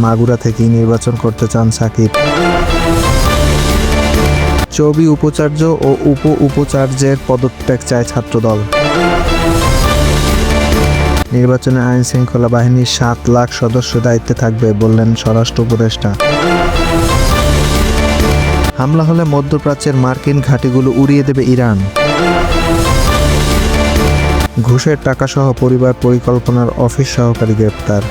মাগুরা থেকেই নির্বাচন করতে চান সাকিব। চবি উপাচার্য ও উপাচার্যের পদত্যাগ চায় ছাত্রদল। নির্বাচনে আইন শৃঙ্খলা বাহিনীর 7 লাখ সদস্য দায়িত্বে থাকবে বললেন স্বরাষ্ট্র উপদেষ্টা। হামলা হলে মধ্যপ্রাচ্যের মার্কিন ঘাঁটিগুলো উড়িয়ে দেবে ইরান। ঘুষের টাকাসহ পরিবার পরিকল্পনার অফিস সহকারী গ্রেপ্তার।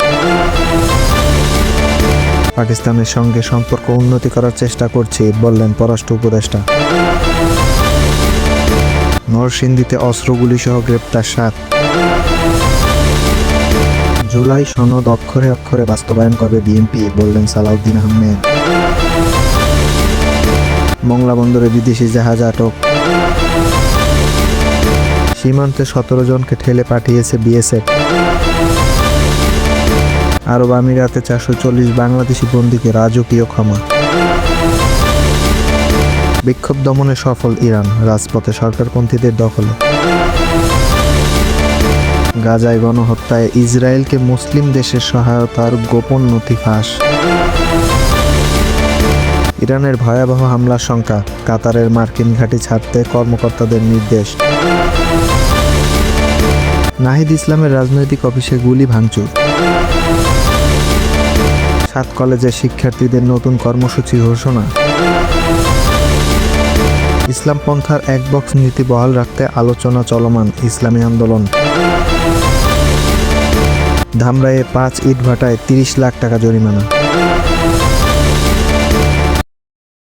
পাকিস্তানের সঙ্গে সম্পর্ক উন্নতি করার চেষ্টা করছি বললেন পররাষ্ট্র উপদেষ্টা। নরসিংদীতে অস্ত্রগুলি সহ গ্রেপ্তার 7। জুলাই সনদ অক্ষরে অক্ষরে বাস্তবায়ন করবে বিএনপি বললেন সালাউদ্দিন আহমেদ। মংলা বন্দরে বিদেশি জাহাজ আটক। সীমান্তে 17 জনকে ঠেলে পাঠিয়েছে বিএসএফ। আরব আমিরাতে 440 বাংলাদেশি বন্দীকে রাজকীয় ক্ষমা। বিক্ষোভ দমনে সফল ইরান, রাজপথে সরকারপন্থীদের দখলে। গাজায় গণহত্যায় ইসরায়েলকে মুসলিম দেশের সহায়তার গোপন নথি ফাঁস। ইরানের ভয়াবহ হামলার শঙ্কা, কাতারের মার্কিন ঘাঁটি ছাড়তে কর্মকর্তাদের নির্দেশ। নাহিদ ইসলামের রাজনৈতিক অফিসে গুলি ভাঙচুর। 7 কলেজের শিক্ষার্থীদের নতুন কর্মসূচি ঘোষণা। ইসলামপন্থার এক বক্স নীতি বহাল রাখতে আলোচনা চলমান, ইসলামী আন্দোলন। ধামরাইয়ে 5 ইটভাটায় 30 লাখ টাকা জরিমানা।